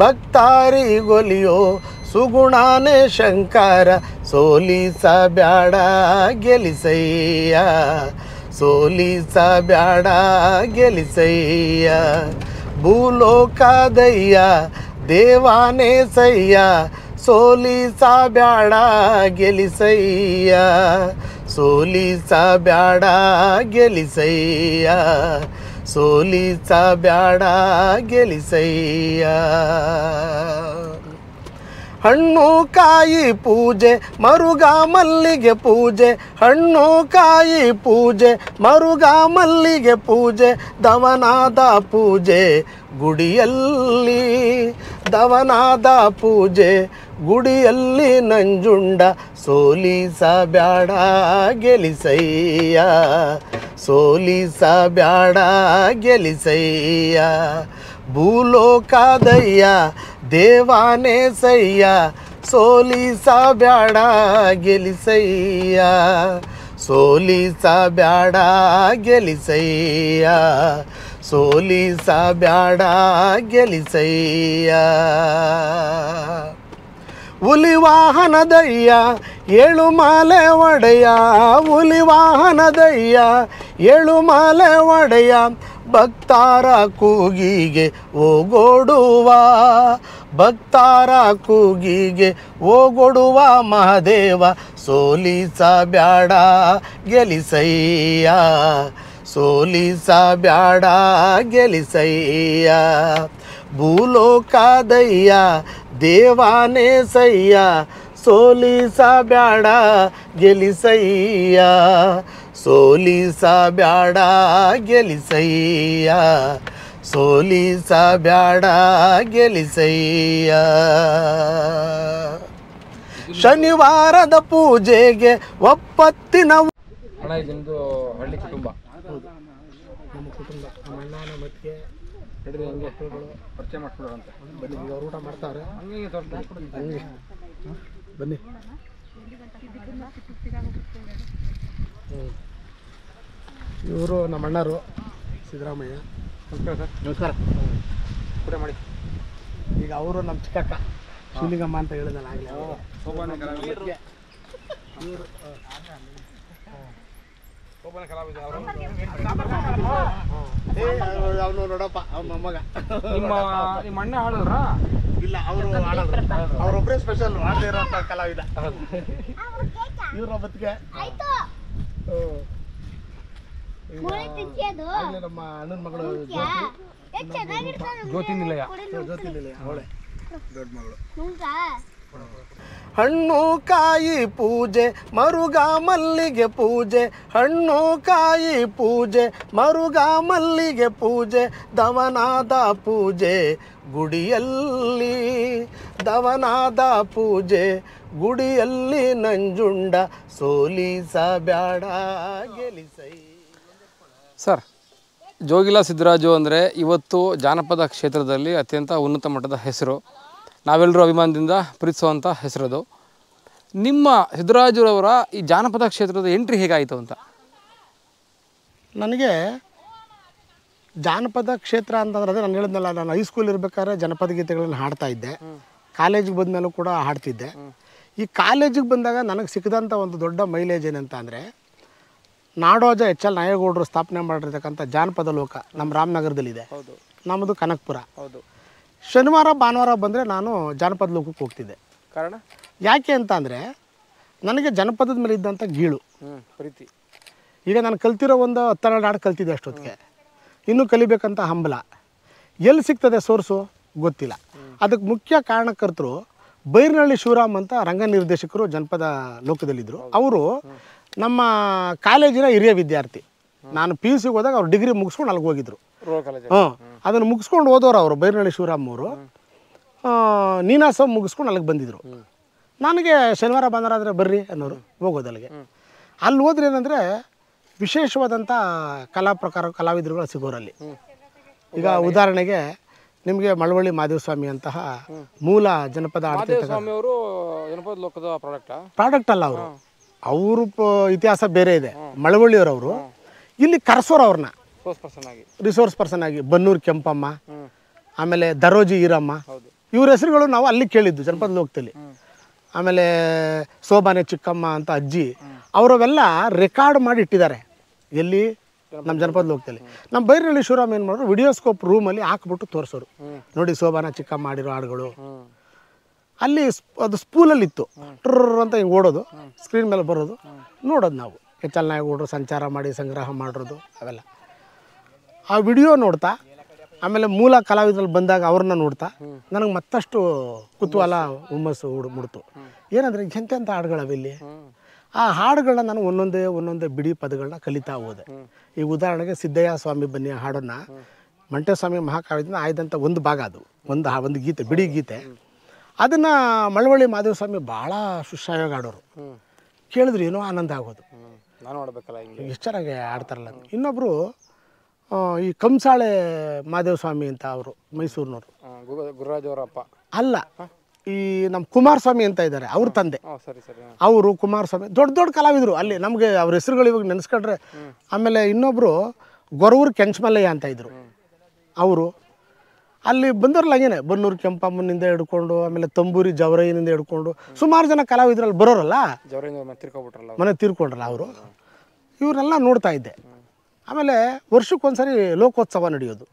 ಭಕ್ತಾರಿಗೊಲಿಯೋ ಸುಗುಣಾನೇ ಶಂಕರ ಸೋಲಿಸಬ್ಯಾಡ ಗೆಲಿಸಯ್ಯ ಸೋಲಿಸಬ್ಯಾಡ ಗೆಲಿಸಯ್ಯ ಭೂಲೋಕದಯ್ಯ ದೇವಾನೇ ಸಯ್ಯ ಸೋಲಿಸಬ್ಯಾಡ ಗೆಲಿಸಯ್ಯ ಸೋಲಿಸಬ್ಯಾಡ ಗೆಲಿಸಯ್ಯ ಸೋಲಿಸಬ್ಯಾಡ ಗೆಲಿಸಯ್ಯ ಹಣ್ಣು ಕಾಯಿ ಪೂಜೆ ಮರುಗ ಮಲ್ಲಿಗೆ ಪೂಜೆ ಹಣ್ಣು ಕಾಯಿ ಪೂಜೆ ಮರುಗ ಮಲ್ಲಿಗೆ ಪೂಜೆ ದವನಾದ ಪೂಜೆ ಗುಡಿಯಲ್ಲಿ ದವನಾದ ಪೂಜೆ ಗುಡಿಯಲ್ಲಿ ನಂಜುಂಡ ಸೋಲಿಸಬ್ಯಾಡ ಗೆಲಿಸಯ್ಯ ಸೋಲಿಸಬ್ಯಾಡ ಗೆಲಿಸಯ್ಯ ಭೂಲೋಕದಯ್ಯ ದೇವಾನೇ ಸಯ್ಯ ಸೋಲಿಸಬ್ಯಾಡ ಗೆಲಿಸಯ್ಯ ಸೋಲಿಸಬ್ಯಾಡ ಗೆಲಿಸಯ್ಯ ಸೋಲಿಸಬ್ಯಾಡ ಗೆಲಿಸಯ್ಯ ಹುಲಿ ವಾಹನದಯ್ಯ ಏಳುಮಾಲೆ ಒಡೆಯ ಹುಲಿ ವಾಹನದಯ್ಯ ಏಳುಮಾಲೆ ಒಡೆಯ ಭಕ್ತಾರ ಕೂಗಿಗೆ ಓಗೊಡುವ ಭಕ್ತಾರ ಕೂಗಿಗೆ ಓಗೊಡುವ ಮಹಾದೇವ ಸೋಲಿಸಬ್ಯಾಡ ಗೆಲಿಸಯ್ಯ ಸೋಲಿಸಬ್ಯಾಡ ಗೆಲಿಸಯ್ಯ ಭೂಲೋಕದಯ್ಯ ದೇವಾನೇ ಸಯ್ಯ ಸೋಲಿಸಬ್ಯಾಡ ಗೆಲಿಸಯ್ಯ ಸೋಲಿಸಬ್ಯಾಡ ಗೆಲಿಸಯ್ಯ ಸೋಲಿಸಬ್ಯಾಡ ಗೆಲಿಸಯ್ಯ ಶನಿವಾರದ ಪೂಜೆಗೆ ಒಪ್ಪತ್ತಿನ ಅಣ್ಣ ಇದು ನಿಮ್ಮದು ಹಳ್ಳಿ ಕುಟುಂಬ ನಮ್ಮ ಕುಟುಂಬ ನಮ್ಮ ಅಣ್ಣ ನಮ್ಮ ಅತ್ತಿಗೆ ಹಿಡಿದು ಹಂಗೆ ಪರಿಚಯ ಮಾಡ್ಕೊಡೋಣ ಅಂತ ಬನ್ನಿ ಈಗ ಅವ್ರು ಊಟ ಮಾಡ್ತಾವ್ರೆ ಹಂಗೆ ಹಂಗೆ ಬನ್ನಿ ಇವರು ನಮ್ಮ ಅಣ್ಣರು ಸಿದ್ದರಾಮಯ್ಯ ನಮಸ್ಕಾರ ಸರ್ ನಮಸ್ಕಾರ ಊಟ ಮಾಡಿ ಈಗ ಅವರು ನಮ್ಮ ಚಿಕ್ಕಕ್ಕ ಶಿವಲಿಂಗಮ್ಮ ಅಂತ ಹೇಳಿದಲ್ಲ ಆಗಲೇ ಸೋಪಾನ ಕಲಾವಿದ ಸೋಪಾನ ಕಲಾವಿದ ಅವರು ಅವನು ನೋಡಪ್ಪ ಅವ್ನ ಮೊಮ್ಮಗ ನಿಮ್ಮ ಅಣ್ಣ ಹಾಡಿದ್ರ ಇಲ್ಲ ಅವರು ಅವರೊಬ್ಬರೇ ಸ್ಪೆಷಲ್ ಮಾಡದೇ ಇರೋಂಥ ಕಲಾವಿದ ಇವ್ರೊಬ್ಬತ್ತಿಗೆ ನಮ್ಮ ಅಣ್ಣನ ಮಗಳು ಜ್ಯೋತಿ ನಿಲಯ ಜ್ಯೋತಿ ನಿಲಯ ಅವಳೆ ದೊಡ್ಡ ಮಗಳು ಹಣ್ಣು ಕಾಯಿ ಪೂಜೆ ಮರುಗ ಮಲ್ಲಿಗೆ ಪೂಜೆ ಹಣ್ಣು ಕಾಯಿ ಪೂಜೆ ಮರುಗ ಮಲ್ಲಿಗೆ ಪೂಜೆ ದವನಾದ ಪೂಜೆ ಗುಡಿಯಲ್ಲಿ ದವನಾದ ಪೂಜೆ ಗುಡಿಯಲ್ಲಿ ನಂಜುಂಡ ಸೋಲಿಸಬ್ಯಾಡ ಗೆಲಿಸೈ. ಸರ್, ಜೋಗಿಲ ಸಿದ್ದರಾಜು ಅಂದರೆ ಇವತ್ತು ಜಾನಪದ ಕ್ಷೇತ್ರದಲ್ಲಿ ಅತ್ಯಂತ ಉನ್ನತ ಮಟ್ಟದ ಹೆಸರು, ನಾವೆಲ್ಲರೂ ಅಭಿಮಾನದಿಂದ ಪ್ರೀತಿಸುವಂಥ ಹೆಸರದು. ನಿಮ್ಮ ಸಿದ್ದರಾಜುರವರ ಈ ಜಾನಪದ ಕ್ಷೇತ್ರದ ಎಂಟ್ರಿ ಹೇಗಾಯಿತು ಅಂತ? ನನಗೆ ಜಾನಪದ ಕ್ಷೇತ್ರ ಅಂತಂದ್ರೆ ಅದೇ ನಾನು ಹೇಳಿದ್ನಲ್ಲ, ನಾನು ಹೈಸ್ಕೂಲ್ ಇರಬೇಕಾದ್ರೆ ಜನಪದ ಗೀತೆಗಳನ್ನು ಹಾಡ್ತಾ ಇದ್ದೆ. ಕಾಲೇಜಿಗೆ ಬಂದಮೇಲೂ ಕೂಡ ಹಾಡ್ತಿದ್ದೆ. ಈ ಕಾಲೇಜಿಗೆ ಬಂದಾಗ ನನಗೆ ಸಿಕ್ಕಿದಂಥ ಒಂದು ದೊಡ್ಡ ಮೈಲೇಜ್ ಏನಂತ ಅಂದರೆ, ನಾಡೋಜ ಎಚ್ ಎಲ್ ನಾಯಗೌಡರು ಸ್ಥಾಪನೆ ಮಾಡಿರ್ತಕ್ಕಂಥ ಜಾನಪದ ಲೋಕ ನಮ್ಮ ರಾಮನಗರದಲ್ಲಿದೆ. ನಮ್ಮದು ಕನಕಪುರ. ಶನಿವಾರ ಭಾನುವಾರ ಬಂದರೆ ನಾನು ಜಾನಪದ ಲೋಕಕ್ಕೆ ಹೋಗ್ತಿದ್ದೆ. ಕಾರಣ ಯಾಕೆ ಅಂತ ಅಂದರೆ, ನನಗೆ ಜನಪದದ ಮೇಲೆ ಇದ್ದಂಥ ಗೀಳು, ಪ್ರೀತಿ. ಈಗ ನಾನು ಕಲ್ತಿರೋ ಒಂದು 10 ಹಾಡು ಕಲ್ತಿದ್ದೆ ಅಷ್ಟೊತ್ತಿಗೆ. ಇನ್ನೂ ಕಲಿಬೇಕಂತ ಹಂಬಲ. ಎಲ್ಲಿ ಸಿಗ್ತದೆ ಸೋರ್ಸು ಗೊತ್ತಿಲ್ಲ. ಅದಕ್ಕೆ ಮುಖ್ಯ ಕಾರಣಕರ್ತರು ಬೈರನಹಳ್ಳಿ ಶಿವರಾಮ್ ಅಂತ ರಂಗ ನಿರ್ದೇಶಕರು ಜನಪದ ಲೋಕದಲ್ಲಿದ್ದರು. ಅವರು ನಮ್ಮ ಕಾಲೇಜಿನ ಹಿರಿಯ ವಿದ್ಯಾರ್ಥಿ. ನಾನು PUC ಹೋದಾಗ ಅವ್ರು ಡಿಗ್ರಿ ಮುಗಿಸ್ಕೊಂಡು ಅಲ್ಲಿಗೆ ಹೋಗಿದ್ರು. Rural college. ಅದನ್ನು ಮುಗಿಸ್ಕೊಂಡು ಹೋದವ್ರು ಅವರು ಬೈರನಹಳ್ಳಿ ಶಿವರಾಮ್ ಅವರು. ನೀನಾಸಂ ಮುಗಿಸ್ಕೊಂಡು ಅಲ್ಲಿಗೆ ಬಂದಿದ್ರು. ನನಗೆ ಶನಿವಾರ ಭಾನುವಾರ ಬರ್ರಿ ಅನ್ನೋರು, ಹೋಗೋದು ಅಲ್ಲಿಗೆ. ಅಲ್ಲಿ ಹೋದ್ರೆ ಏನಂದರೆ ವಿಶೇಷವಾದಂಥ ಕಲಾ ಪ್ರಕಾರ ಕಲಾವಿದರುಗಳು ಸಿಗೋರಲ್ಲಿ. ಈಗ ಉದಾಹರಣೆಗೆ ನಿಮಗೆ ಮಳವಳ್ಳಿ ಮಾದೇವಸ್ವಾಮಿ ಅಂತಹ ಮೂಲ ಜನಪದ ಮಾದೇವಸ್ವಾಮಿ ಅವರು ಜನಪದ ಲೋಕದ ಪ್ರಾಡಕ್ಟ್ ಅಲ್ಲ ಅವರು. ಅವರು ಇತಿಹಾಸ ಬೇರೆ ಇದೆ. ಮಳವಳ್ಳಿಯವರು ಇಲ್ಲಿ ಕರೆಸೋರು ಅವ್ರನ್ನ ರಿಸೋರ್ಸ್ ಪರ್ಸನ್ ಆಗಿ. ಬನ್ನೂರು ಕೆಂಪಮ್ಮ, ಆಮೇಲೆ ದರೋಜಿ ಈರಮ್ಮ, ಇವ್ರ ಹೆಸರುಗಳು ನಾವು ಅಲ್ಲಿ ಕೇಳಿದ್ದು ಜನಪದ ಲೋಕದಲ್ಲಿ. ಆಮೇಲೆ ಸೋಬಾನೆ ಚಿಕ್ಕಮ್ಮ ಅಂತ ಅಜ್ಜಿ, ಅವರವೆಲ್ಲ ರೆಕಾರ್ಡ್ ಮಾಡಿ ಇಟ್ಟಿದ್ದಾರೆ ಎಲ್ಲಿ, ನಮ್ಮ ಜನಪದ ಲೋಕದಲ್ಲಿ. ನಮ್ಮ ಬೈರನಹಳ್ಳಿ ಶಿವರಾಮ್ ಏನು ಮಾಡೋರು, ವಿಡಿಯೋಸ್ಕೋಪ್ ರೂಮಲ್ಲಿ ಹಾಕ್ಬಿಟ್ಟು ತೋರಿಸೋರು. ನೋಡಿ ಸೋಬಾನ ಚಿಕ್ಕಮ್ಮ ಮಾಡಿರೋ ಹಾಡುಗಳು ಅಲ್ಲಿ. ಅದು ಸ್ಪೂಲಲ್ಲಿತ್ತು, ಟ್ರರ್ ಅಂತ ಹಿಂಗೆ ಓಡೋದು, ಸ್ಕ್ರೀನ್ ಮೇಲೆ ಬರೋದು, ನೋಡೋದು ನಾವು. HL ನಾಯಗೌಡರು ಸಂಚಾರ ಮಾಡಿ ಸಂಗ್ರಹ ಮಾಡಿರೋದು ಅವೆಲ್ಲ. ಆ ವಿಡಿಯೋ ನೋಡ್ತಾ, ಆಮೇಲೆ ಮೂಲ ಕಲಾವಿದ್ರಲ್ಲಿ ಬಂದಾಗ ಅವ್ರನ್ನ ನೋಡ್ತಾ ನನಗೆ ಮತ್ತಷ್ಟು ಕುತೂಹಲ ಹುಮ್ಮಸ್ಸು ಮುಡ್ತು. ಏನಂದರೆ ಎಂತೆಂಥ ಹಾಡುಗಳವಿಲ್ಲಿ. ಆ ಹಾಡುಗಳನ್ನ ನಾನು ಒಂದೊಂದೇ ಬಿಡಿ ಪದಗಳನ್ನ ಕಲಿತಾ ಹೋದೆ. ಈಗ ಉದಾಹರಣೆಗೆ ಸಿದ್ದಯ್ಯ ಸ್ವಾಮಿ ಬನ್ನಿ ಹಾಡನ್ನು ಮಂಟೇಸ್ವಾಮಿ ಮಹಾಕಾವ್ಯದಿಂದ ಆಯ್ದಂಥ ಒಂದು ಭಾಗ, ಅದು ಒಂದು ಗೀತೆ, ಬಿಡಿ ಗೀತೆ. ಅದನ್ನು ಮಳವಳ್ಳಿ ಮಾದೇವಸ್ವಾಮಿ ಭಾಳ ಸುಶ್ರಾವ್ಯವಾಗಿ ಆಡೋರು. ಕೇಳಿದ್ರು ಏನೋ ಆನಂದ ಆಗೋದು, ಎಷ್ಟು ಚೆನ್ನಾಗಿ ಆಡ್ತಾರಲ್ಲ. ಇನ್ನೊಬ್ಬರು ಈ ಕಂಸಾಳೆ ಮಾದೇವಸ್ವಾಮಿ ಅಂತ, ಅವರು ಮೈಸೂರಿನವರು, ಗುರುರಾಜ್ ಅವರಪ್ಪ ಅಲ್ಲ, ಈ ನಮ್ಮ ಕುಮಾರಸ್ವಾಮಿ ಅಂತ ಇದ್ದಾರೆ, ಅವ್ರ ತಂದೆ. ಅವರು ಕುಮಾರಸ್ವಾಮಿ ದೊಡ್ಡ ಕಲಾವಿದರು ಅಲ್ಲಿ. ನಮಗೆ ಅವ್ರ ಹೆಸರುಗಳು ಇವಾಗ ನೆನೆಸ್ಕೊಂಡ್ರೆ. ಆಮೇಲೆ ಇನ್ನೊಬ್ಬರು ಗೊರವೂರು ಕೆಂಚಮಲ್ಲಯ್ಯ ಅಂತ ಇದ್ದರು, ಅವರು ಅಲ್ಲಿ ಬಂದವ್ರಲ್ಲ ಹಂಗೇನೆ. ಬನ್ನೂರು ಕೆಂಪಮ್ಮನಿಂದ ಹಿಡ್ಕೊಂಡು, ಆಮೇಲೆ ತಂಬೂರಿ ಜವರಯ್ಯನಿಂದ ಹಿಡ್ಕೊಂಡು ಸುಮಾರು ಜನ ಕಲಾವಿದರಲ್ಲಿ ಬರೋರಲ್ಲ, ಮನೆ ತೀರ್ಕೊಂಡ್ರಲ್ಲ ಅವರು. ಇವ್ರನ್ನೆಲ್ಲ ನೋಡ್ತಾ ಇದ್ದೆ. ಆಮೇಲೆ ವರ್ಷಕ್ಕೊಂದ್ಸರಿ ಲೋಕೋತ್ಸವ ನಡೆಯೋದು.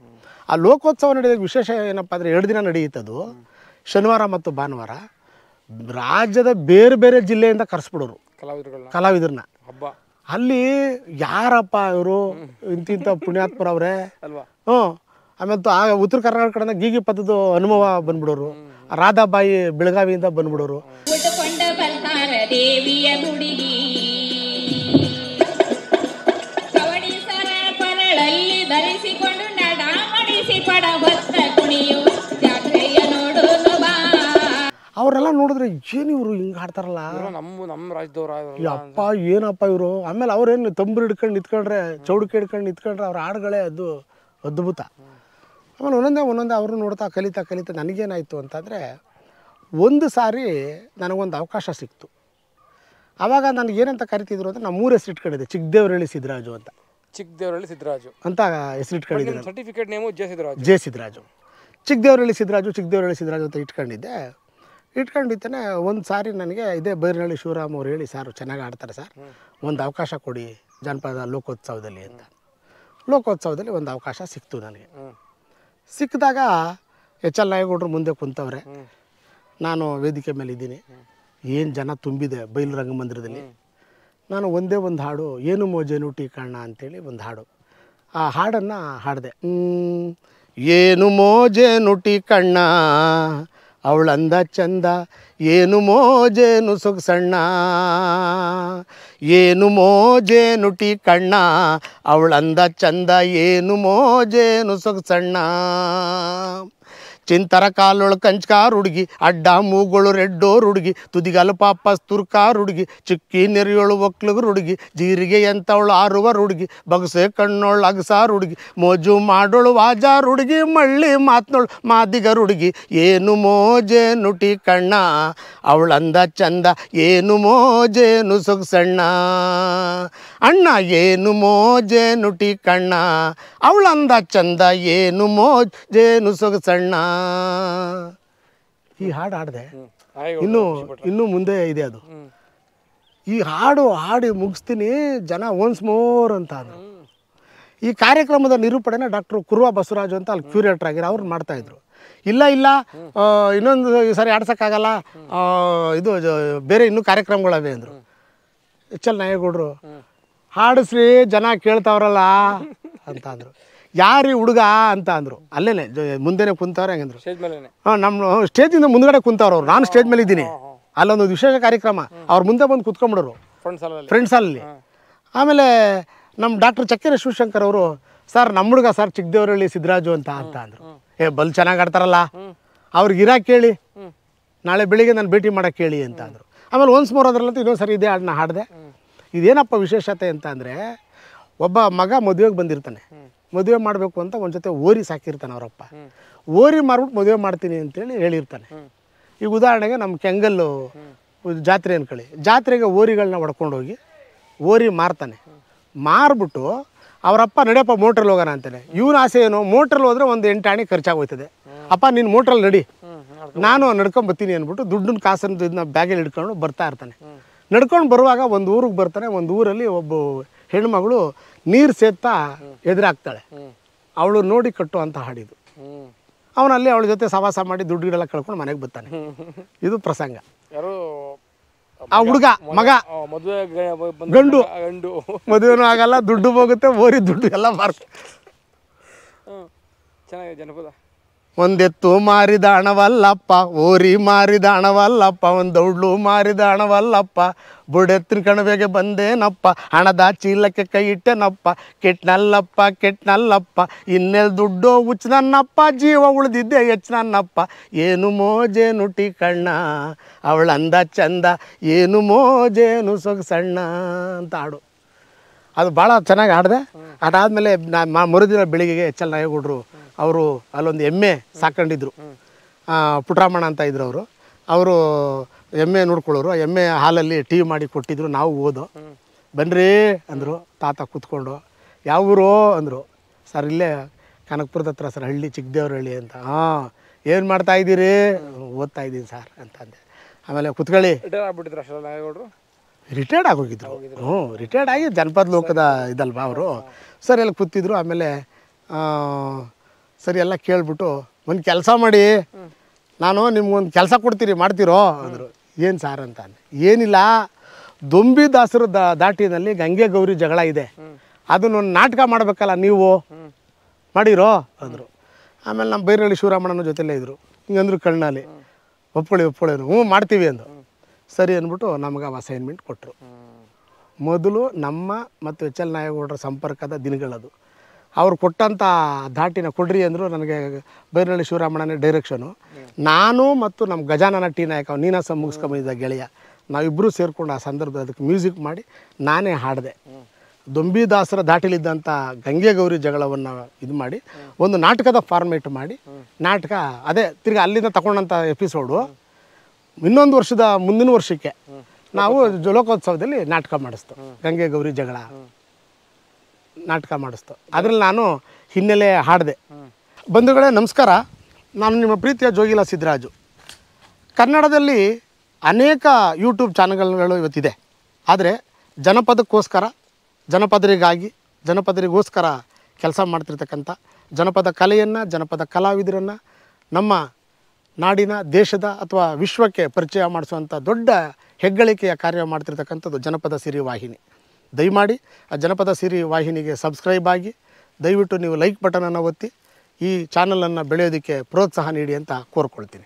ಆ ಲೋಕೋತ್ಸವ ನಡೆಯೋದು ವಿಶೇಷ ಏನಪ್ಪ ಅಂದರೆ 2 ದಿನ ನಡೆಯುತ್ತದು, ಶನಿವಾರ ಮತ್ತು ಭಾನುವಾರ. ರಾಜ್ಯದ ಬೇರೆ ಬೇರೆ ಜಿಲ್ಲೆಯಿಂದ ಕರೆಸ್ಬಿಡೋರು ಕಲಾವಿದರನ್ನ. ಅಲ್ಲಿ ಯಾರಪ್ಪ ಇವರು, ಇಂತಿಂಥ ಪುಣ್ಯಾತ್ಮರವ್ರೆ. ಆಮೇಲೆ ಉತ್ತರ ಕರ್ನಾಟಕ ಕಡೆಯಿಂದ ಗೀಗಿ ಪದದ ಅನುಭವ ಬಂದ್ಬಿಡೋರು. ರಾಧಾಬಾಯಿ ಬೆಳಗಾವಿಯಿಂದ ಬಂದ್ಬಿಡೋರು. ಅವರೆಲ್ಲ ನೋಡಿದ್ರೆ ಏನು ಇವರು ಹಿಂಗೆ ಆಡ್ತಾರಲ್ಲ, ನಮ್ಮ ರಾಜ್ಯದವ್ರ ಅಪ್ಪ ಏನಪ್ಪ ಇವರು. ಆಮೇಲೆ ಅವ್ರೇನು ತಂಬೂರು ಹಿಡ್ಕೊಂಡು ನಿಂತ್ಕೊಂಡ್ರೆ, ಚೌಡಿಕೆ ಹಿಡ್ಕೊಂಡು ನಿಂತ್ಕೊಂಡ್ರೆ ಅವ್ರ ಹಾಡುಗಳೇ ಅದು ಅದ್ಭುತ. ಆಮೇಲೆ ಒಂದೊಂದೇ ಅವರು ನೋಡ್ತಾ ಕಲಿತಾ ನನಗೇನಾಯಿತು ಅಂತಂದರೆ, ಒಂದು ಸಾರಿ ನನಗೊಂದು ಅವಕಾಶ ಸಿಕ್ತು. ಆವಾಗ ನನಗೇನಂತ ಕರಿತಿದ್ರು ಅಂದರೆ, ನಾನು 3 ಹೆಸರು ಇಟ್ಕೊಂಡಿದ್ದೆ. ಚಿಕ್ಕದೇವರಹಳ್ಳಿ ಸಿದ್ದರಾಜು ಅಂತ, ಅಂತ ಹೆಸರು ಇಟ್ಕೊಂಡಿದ್ದೆ. Certificate name J Siddaraju. Chikkadevarahalli Siddaraju ಅಂತ ಇಟ್ಕೊಂಡಿದ್ದೇನೆ. ಒಂದು ಸಾರಿ ನನಗೆ ಇದೇ ಬೈರನಹಳ್ಳಿ ಶಿವರಾಮ್ ಅವ್ರು ಹೇಳಿ, ಸರ್ ಚೆನ್ನಾಗಿ ಆಡ್ತಾರೆ ಸರ್, ಒಂದು ಅವಕಾಶ ಕೊಡಿ ಜಾನಪದ ಲೋಕೋತ್ಸವದಲ್ಲಿ ಅಂತ. ಲೋಕೋತ್ಸವದಲ್ಲಿ ಒಂದು ಅವಕಾಶ ಸಿಕ್ತು ನನಗೆ. ಸಿಕ್ಕಿದಾಗ HL ನಾಯಗೌಡರು ಮುಂದೆ ಕುಂತವ್ರೆ, ನಾನು ವೇದಿಕೆ ಮೇಲೆ ಇದ್ದೀನಿ. ಏನು ಜನ ತುಂಬಿದೆ ಬಯಲು ರಂಗಮಂದಿರದಲ್ಲಿ. ನಾನು ಒಂದೇ ಒಂದು ಹಾಡು, ಏನು ಮೋಜೇನು ಟೀ ಕಣ್ಣ ಅಂತೇಳಿ ಒಂದು ಹಾಡು, ಆ ಹಾಡನ್ನು ಹಾಡಿದೆ. ಏನು ಮೋಜೇನು ಟೀ ಕಣ್ಣ ಅವಳಂದ ಚಂದ, ಏನು ಮೋಜೇನು ಸೊಗಸಣ್ಣ, ಏನು ಮೋಜೇನು ಟೀ ಕಣ್ಣ ಅವಳಂದ ಚಂದ, ಏನು ಮೋಜೇನು ಸೊಗಸಣ್ಣ. ಚಿಂತರ ಕಾಲೊಳು ಕಂಚ್ಕಾರ್ ಹುಡುಗಿ, ಅಡ್ಡ ಮೂಗಳು ರೆಡ್ಡೋರು ಹುಡುಗಿ, ತುದಿಗಾಲು ಪಾಪಸ್ ತುರ್ಕಾರ್ ಹುಡುಗಿ, ಚಿಕ್ಕಿ ನೆರೆಯೋಳು ಒಕ್ಲಗರು ಹುಡುಗಿ, ಜೀರಿಗೆ ಎಂತವಳು ಆರುವರು ಹುಡುಗಿ, ಬಗಸೆ ಕಣ್ಣೋಳು ಅಗಸಾರು ಹುಡುಗಿ, ಮೋಜು ಮಾಡೋಳು ವಾಜಾರು ಹುಡುಗಿ, ಮಳ್ಳಿ ಮಾತ್ನೋಳು ಮಾದಿಗರು ಹುಡುಗಿ, ಏನು ಮೋಜೇನು ಟೀ ಕಣ್ಣ ಅವಳಂದ ಚಂದ, ಏನು ಮೋಜೇನು ಸೊಗಸಣ್ಣ. ಅಣ್ಣ ಏನು ಮೋಜೇನು ಟೀ ಕಣ್ಣ ಅವಳಂದ ಚಂದ, ಏನು ಮೋಜೇನು ಸೊಗಸಣ್ಣ. ಈ ಹಾಡು ಹಾಡಿದೆ. ಇನ್ನೂ ಮುಂದೆ ಇದೆ ಅದು. ಈ ಹಾಡಿ ಮುಗಿಸ್ತೀನಿ, ಜನ ಒನ್ಸ್ ಮೋರ್ ಅಂತ ಅಂದರು. ಈ ಕಾರ್ಯಕ್ರಮದ ನಿರೂಪಣೆನ ಡಾಕ್ಟರ್ ಕುರುವ ಬಸವರಾಜು ಅಂತ ಅಲ್ಲಿ ಕ್ಯೂರೇಟರ್ ಆಗಿರೋ ಅವ್ರು ಮಾಡ್ತಾಯಿದ್ರು. ಇಲ್ಲ ಇನ್ನೊಂದು ಸಾರಿ ಆಡ್ಸೋಕ್ಕಾಗಲ್ಲ, ಇದು ಬೇರೆ ಇನ್ನೂ ಕಾರ್ಯಕ್ರಮಗಳವೆ ಅಂದರು. HL ನಾಯಗೌಡರು, ಹಾಡಿಸ್ರಿ ಜನ ಕೇಳ್ತಾವ್ರಲ್ಲ ಅಂತ ಅಂದರು. ಯಾರು ಹುಡುಗ ಅಂತ ಅಂದರು. ಅಲ್ಲೇನೆ ಮುಂದೆನೇ ಕುಂತವ್ರೆ ಹಂಗಂದ್ರು. ನಮ್ಮ ಸ್ಟೇಜಿಂದ ಮುಂದ್ಗಡೆ ಕುಂತವ್ರು ಅವ್ರು, ನಾನು ಸ್ಟೇಜ್ ಮೇಲೆ ಇದ್ದೀನಿ. ಅಲ್ಲೊಂದು ವಿಶೇಷ ಕಾರ್ಯಕ್ರಮ, ಅವ್ರ ಮುಂದೆ ಬಂದು ಕುತ್ಕೊಂಡ್ಬಿಡೋರು ಫ್ರೆಂಡ್ಸ್ ಅಲ್ಲಿ. ಆಮೇಲೆ ನಮ್ಮ ಡಾಕ್ಟರ್ ಚಕ್ಕೆರೆ ಶಿವಶಂಕರ್ ಅವರು ಸರ್ ನಮ್ಮ ಹುಡುಗ ಸರ್ ಚಿಕ್ಕದೇವರಹಳ್ಳಿ ಸಿದ್ದರಾಜು ಅಂತ ಅಂದರು. ಬಲ್ ಚೆನ್ನಾಗಿ ಆಡ್ತಾರಲ್ಲ, ಅವ್ರಿಗೆ ಇರಾಕ್ ಕೇಳಿ, ನಾಳೆ ಬೆಳಿಗ್ಗೆ ನಾನು ಭೇಟಿ ಮಾಡೋಕ್ಕೆ ಕೇಳಿ ಅಂತ ಅಂದರು. ಆಮೇಲೆ ಒನ್ಸ್ ಮೋರ್ ಅದರಲ್ಲಂತೂ ಇನ್ನೊಂದು ಸರಿ ಇದೇ ಹಾಡನ್ನ ಹಾಡಿದೆ. ಇದೇನಪ್ಪ ವಿಶೇಷತೆ ಅಂತ ಅಂದರೆ, ಒಬ್ಬ ಮಗ ಮದುವೆಗೆ ಬಂದಿರ್ತಾನೆ, ಮದುವೆ ಮಾಡಬೇಕು ಅಂತ ಒಂದು ಜೊತೆ ಓರಿ ಸಾಕಿರ್ತಾನೆ ಅವರಪ್ಪ. ಓರಿ ಮಾರ್ಬಿಟ್ಟು ಮದುವೆ ಮಾಡ್ತೀನಿ ಅಂತೇಳಿ ಹೇಳಿರ್ತಾನೆ. ಈಗ ಉದಾಹರಣೆಗೆ ನಮ್ಮ ಕೆಂಗಲ್ಲು ಜಾತ್ರೆ ಅನ್ಕೊಳ್ಳಿ, ಜಾತ್ರೆಗೆ ಓರಿಗಳನ್ನ ಹೊಡ್ಕೊಂಡೋಗಿ ಓರಿ ಮಾರ್ತಾನೆ. ಮಾರ್ಬಿಟ್ಟು ಅವರಪ್ಪ ನಡೆಯಪ್ಪ ಮೋಟ್ರಲ್ಲಿ ಹೋಗೋಣ ಅಂತಾನೆ. ಇವನ ಆಸೆ ಏನು, ಮೋಟ್ರಲ್ಲಿ ಹೋದರೆ ಒಂದು 8 ಆಣೆ ಖರ್ಚಾಗೋಯ್ತದೆ, ಅಪ್ಪ ನೀನು ಮೋಟ್ರಲ್ಲಿ ನಡಿ, ನಾನು ನಡ್ಕೊಂಬರ್ತೀನಿ ಅಂದ್ಬಿಟ್ಟು ದುಡ್ಡನ್ನ ಕಾಸನ್ನು ಇದನ್ನ ಬ್ಯಾಗಲ್ಲಿ ಹಿಡ್ಕೊಂಡು ಬರ್ತಾ ಇರ್ತಾನೆ. ನಡ್ಕೊಂಡು ಬರುವಾಗ ಒಂದು ಊರಿಗೆ ಬರ್ತಾನೆ. ಒಂದು ಊರಲ್ಲಿ ಒಬ್ಬ ಹೆಣ್ಮಗಳು ನೀರು ಸೇದ್ತಾ ಎದುರಾಗ್ತಾಳೆ. ಅವಳು ನೋಡಿ ಕಟ್ಟು ಅಂತ ಹಾಡಿದ್ದು. ಅವನಲ್ಲಿ ಅವಳ ಜೊತೆ ಸವಾಸ ಮಾಡಿ ದುಡ್ಡು ಗಿಡೆಲ್ಲ ಕಳ್ಕೊಂಡು ಮನೆಗೆ ಬರ್ತಾನೆ. ಇದು ಪ್ರಸಂಗ. ಆ ಹುಡುಗ ಮಗ ಗಂಡು, ಮದುವೆನೂ ಆಗಲ್ಲ, ದುಡ್ಡು ಹೋಗುತ್ತೆ, ಓರಿ ದುಡ್ಡು ಎಲ್ಲ ಮಾರ್ತಾರೆ. ಚೆನ್ನಾಗಿದೆ ಜನಪದ. ಒಂದೆತ್ತು ಮಾರಿದ ಹಣವಲ್ಲಪ್ಪ, ಓರಿ ಮಾರಿದ ಹಣವಲ್ಲಪ್ಪ, ಒಂದು ದೌಡ್ಲು ಮಾರಿದ ಹಣವಲ್ಲಪ್ಪ, ಬುಡೆತ್ತಿನ ಕಣವೆಗೆ ಬಂದೇನಪ್ಪ, ಹಣದ ಚೀಲಕ್ಕೆ ಕೈ ಇಟ್ಟೆನಪ್ಪ, ಕೆಟ್ನಲ್ಲಪ್ಪ ಕೆಟ್ನಲ್ಲಪ್ಪ, ಇನ್ನೆಲ್ ದುಡ್ಡು ಹುಚ್ಚ ನನ್ನಪ್ಪ, ಜೀವ ಉಳಿದಿದ್ದೆ ಹೆಚ್ಚು ನನ್ನಪ್ಪ, ಏನು ಮೋಜೇನು ಟಿ ಕಣ್ಣ ಅವಳ ಅಂದ ಚಂದ, ಏನು ಮೋಜೇನು ಸೊಗಸಣ್ಣ ಅಂತ ಹಾಡು. ಅದು ಭಾಳ ಚೆನ್ನಾಗಿ ಹಾಡಿದೆ. ಅದಾದಮೇಲೆ ಮರುದಿನ ಬೆಳಿಗ್ಗೆಗೆ ಎಚ್ ಎಲ್ ನಾಯಗೌಡರು ಅವರು ಅಲ್ಲೊಂದು ಎಮ್ಮೆ ಸಾಕೊಂಡಿದ್ರು, ಪುಟ್ರಾಮಣ್ಣ ಅಂತ ಇದ್ರು ಅವರು ಎಮ್ಮೆ ನೋಡ್ಕೊಳ್ಳೋರು. ಎಮ್ಮೆ ಹಾಲಲ್ಲಿ ಟೀ ಮಾಡಿ ಕೊಟ್ಟಿದ್ರು. ನಾವು ಓದೋ ಬನ್ನಿರಿ ಅಂದರು. ತಾತ ಕೂತ್ಕೊಂಡು ಯಾವ ಊರು ಅಂದರು. ಸರ್ ಇಲ್ಲೇ ಕನಕಪುರದ ಹತ್ರ ಸರ್, ಹಳ್ಳಿ ಚಿಕ್ಕದೇವ್ರಹಳ್ಳಿ ಅಂತ. ಹಾಂ ಏನು ಮಾಡ್ತಾಯಿದ್ದೀರಿ? ಓದ್ತಾ ಇದ್ದೀನಿ ಸರ್ ಅಂತಂದೆ. ಆಮೇಲೆ ಕುತ್ಕೊಳ್ಳಿ. ರಿಟೈರ್ಡ್ ಆಗೋಗಿದ್ರು. ರಿಟೈರ್ಡ್ ಆಗಿ ಜನಪದ ಲೋಕದ ಇದಲ್ವಾ ಅವರು. ಸರ್ ಎಲ್ಲ ಕೂತಿದ್ರು. ಆಮೇಲೆ ಸರಿ ಎಲ್ಲ ಕೇಳ್ಬಿಟ್ಟು, ಒಂದು ಕೆಲಸ ಮಾಡಿ, ನಾನು ನಿಮ್ಗೊಂದು ಕೆಲಸ ಕೊಡ್ತೀರಿ, ಮಾಡ್ತೀರೋ ಅಂದರು. ಏನು ಸಾರ್ ಅಂತ ಅಂದೆ. ಏನಿಲ್ಲ, ದೊಂಬಿ ದಾಸರು ದಾಟಿನಲ್ಲಿ ಗಂಗೆ ಗೌರಿ ಜಗಳ ಇದೆ, ಅದನ್ನೊಂದು ನಾಟಕ ಮಾಡಬೇಕಲ್ಲ, ನೀವು ಮಾಡಿರೋ ಅಂದರು. ಆಮೇಲೆ ನಮ್ಮ ಬೈರಳ್ಳಿ ಶಿವರಾಮಣ್ಣನ ಜೊತೆಲೇ ಇದ್ದರು. ಹಿಂಗಂದ್ರು ಕಣ್ಣಲ್ಲಿ ಒಪ್ಕೊಳ್ಳಿ ಹ್ಞೂ ಮಾಡ್ತೀವಿ ಅಂದರು. ಸರಿ ಅಂದ್ಬಿಟ್ಟು ನಮಗೆ ಅಸೈನ್ಮೆಂಟ್ ಕೊಟ್ಟರು. ಮೊದಲು ನಮ್ಮ ಮತ್ತು ಎಚ್ ಎಲ್ ನಾಯಗೌಡರ ಸಂಪರ್ಕದ ದಿನಗಳದು. ಅವ್ರು ಕೊಟ್ಟಂಥ ಧಾಟಿನ ಕೊಡ್ರಿ ಅಂದರು. ನನಗೆ ಬೈರಳ್ಳಿ ಶಿವರಾಮಣ್ಣನೇ ಡೈರೆಕ್ಷನು. ನಾನು ಮತ್ತು ನಮ್ಮ ಗಜಾನನ ಟಿ ನಾಯಕ ನೀನಾಸ ಮುಗಿಸ್ಕೊಂಬಂದಿದ್ದ ಗೆಳೆಯ, ನಾವಿಬ್ಬರೂ ಸೇರಿಕೊಂಡು ಆ ಸಂದರ್ಭದಲ್ಲಿ ಅದಕ್ಕೆ ಮ್ಯೂಸಿಕ್ ಮಾಡಿ ನಾನೇ ಹಾಡಿದೆ. ದೊಂಬಿದಾಸರ ದಾಟಿಲಿದ್ದಂಥ ಗಂಗೆ ಗೌರಿ ಜಗಳವನ್ನು ಇದು ಮಾಡಿ ಒಂದು ನಾಟಕದ ಫಾರ್ಮೇಟ್ ಮಾಡಿ, ನಾಟಕ ಅದೇ ತಿರ್ಗಿ ಅಲ್ಲಿಂದ ತಗೊಂಡಂಥ ಎಪಿಸೋಡು ಇನ್ನೊಂದು ವರ್ಷದ ಮುಂದಿನ ವರ್ಷಕ್ಕೆ ನಾವು ಲೋಕೋತ್ಸವದಲ್ಲಿ ನಾಟಕ ಮಾಡಿಸ್ತು. ಗಂಗೆ ಗೌರಿ ಜಗಳ ನಾಟಕ ಮಾಡಿಸ್ತು. ಅದರಲ್ಲಿ ನಾನು ಹಿನ್ನೆಲೆ ಹಾಡಿದೆ. ಬಂಧುಗಳೇ ನಮಸ್ಕಾರ, ನಾನು ನಿಮ್ಮ ಪ್ರೀತಿಯ ಜೋಗಿಲ ಸಿದ್ದರಾಜು. ಕನ್ನಡದಲ್ಲಿ ಅನೇಕ ಯೂಟ್ಯೂಬ್ ಚಾನಲ್ಗಳು ಇವತ್ತಿದೆ. ಆದರೆ ಜನಪದಕ್ಕೋಸ್ಕರ, ಜನಪದರಿಗೋಸ್ಕರ ಕೆಲಸ ಮಾಡ್ತಿರ್ತಕ್ಕಂಥ, ಜನಪದ ಕಲೆಯನ್ನು, ಜನಪದ ಕಲಾವಿದರನ್ನು ನಮ್ಮ ನಾಡಿನ, ದೇಶದ ಅಥವಾ ವಿಶ್ವಕ್ಕೆ ಪರಿಚಯ ಮಾಡಿಸುವಂಥ ದೊಡ್ಡ ಹೆಗ್ಗಳಿಕೆಯ ಕಾರ್ಯ ಮಾಡ್ತಿರ್ತಕ್ಕಂಥದ್ದು ಜನಪದ ಸಿರಿ ವಾಹಿನಿ. ದಯಮಾಡಿ ಆ ಜನಪದ ಸಿರಿ ವಾಹಿನಿಗೆ ಸಬ್ಸ್ಕ್ರೈಬ್ ಆಗಿ, ದಯವಿಟ್ಟು ನೀವು ಲೈಕ್ ಬಟನನ್ನು ಒತ್ತಿ ಈ ಚಾನಲನ್ನು ಬೆಳೆಯೋದಕ್ಕೆ ಪ್ರೋತ್ಸಾಹ ನೀಡಿ ಅಂತ ಕೋರ್ಕೊಳ್ತೀನಿ.